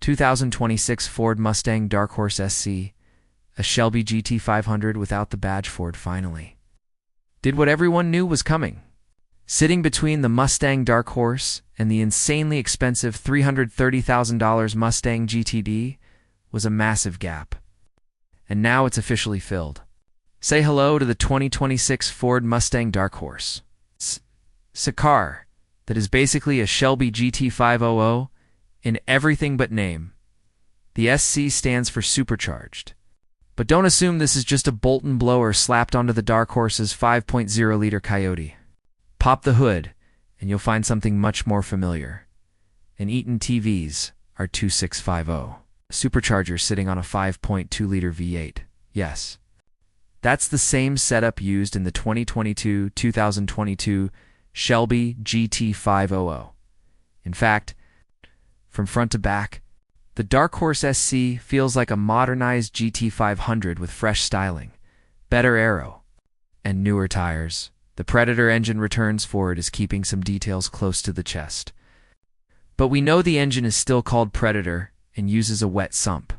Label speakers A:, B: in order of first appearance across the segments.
A: 2026 Ford Mustang Dark Horse SC, a Shelby GT500 without the badge. Ford finally did what everyone knew was coming. Sitting between the Mustang Dark Horse and the insanely expensive $330,000 Mustang GTD was a massive gap. And now it's officially filled. Say hello to the 2026 Ford Mustang Dark Horse. It's a car that is basically a Shelby GT500 in everything but name. The SC stands for Supercharged. But don't assume this is just a bolt-on blower slapped onto the Dark Horse's 5.0-liter Coyote. Pop the hood, and you'll find something much more familiar. An Eaton TV's R2650. Supercharger sitting on a 5.2-liter V8. Yes. That's the same setup used in the 2022 Shelby GT500. In fact, from front to back, the Dark Horse SC feels like a modernized GT500 with fresh styling, better aero, and newer tires. The Predator engine returns. Ford is keeping some details close to the chest. But we know the engine is still called Predator and uses a wet sump.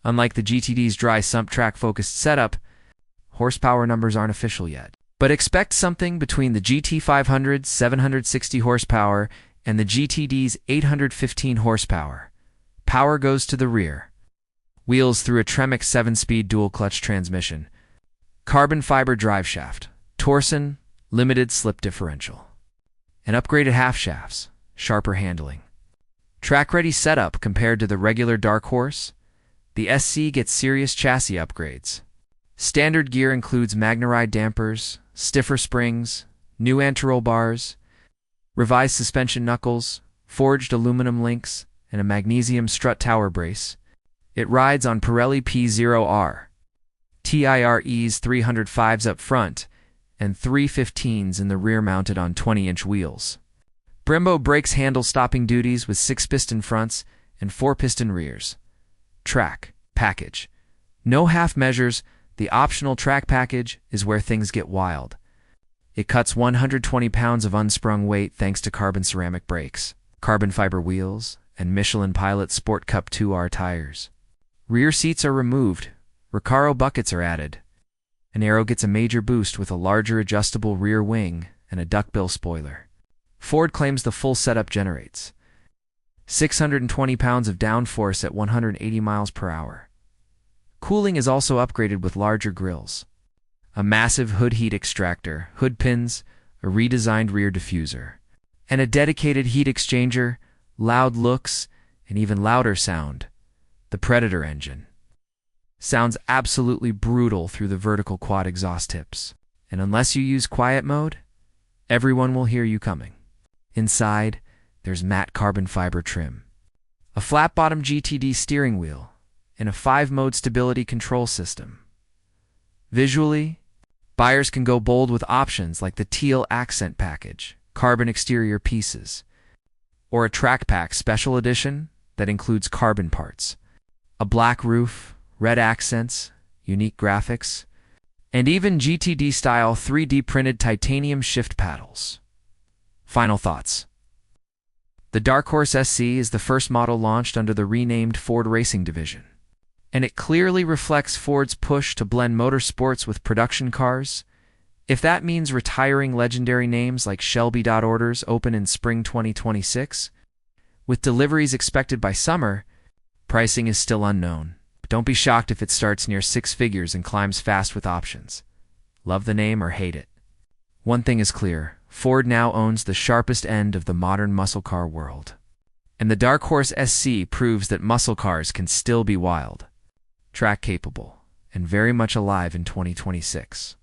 A: Unlike the GTD's dry sump track-focused setup, horsepower numbers aren't official yet. But expect something between the GT500's 760 horsepower and the GTD's 815 horsepower. Power goes to the rear. Wheels through a Tremec 7-speed dual-clutch transmission. Carbon fiber driveshaft. Torsen, limited slip differential. And upgraded half shafts. Sharper handling. Track-ready setup compared to the regular Dark Horse. The SC gets serious chassis upgrades. Standard gear includes MagneRide dampers, stiffer springs, new anti-roll bars, revised suspension knuckles, forged aluminum links, and a magnesium strut tower brace. It rides on Pirelli P0R, TIRE's 305s up front, and 315s in the rear mounted on 20-inch wheels. Brembo brakes handle stopping duties with 6-piston fronts and 4-piston rears. Track package. No half measures. The optional track package is where things get wild. It cuts 120 pounds of unsprung weight thanks to carbon ceramic brakes, carbon fiber wheels, and Michelin Pilot Sport Cup 2R tires. Rear seats are removed. Recaro buckets are added. An aero gets a major boost with a larger adjustable rear wing and a duckbill spoiler. Ford claims the full setup generates 620 pounds of downforce at 180 miles per hour. Cooling is also upgraded with larger grills, a massive hood heat extractor, hood pins, a redesigned rear diffuser, and a dedicated heat exchanger, loud looks, and even louder sound. The Predator engine sounds absolutely brutal through the vertical quad exhaust tips, and unless you use quiet mode, everyone will hear you coming. Inside, there's matte carbon fiber trim, a flat-bottom GTD steering wheel, and a 5-mode stability control system. Visually, buyers can go bold with options like the teal accent package, carbon exterior pieces, or a Track Pack Special Edition that includes carbon parts, a black roof, red accents, unique graphics, and even GTD-style 3D printed titanium shift paddles. Final thoughts. The Dark Horse SC is the first model launched under the renamed Ford Racing Division, and it clearly reflects Ford's push to blend motorsports with production cars. If that means retiring legendary names like Shelby. Orders open in spring 2026, with deliveries expected by summer, pricing is still unknown. But don't be shocked if it starts near 6 figures and climbs fast with options. Love the name or hate it. One thing is clear, Ford now owns the sharpest end of the modern muscle car world. And the Dark Horse SC proves that muscle cars can still be wild, track capable, and very much alive in 2026.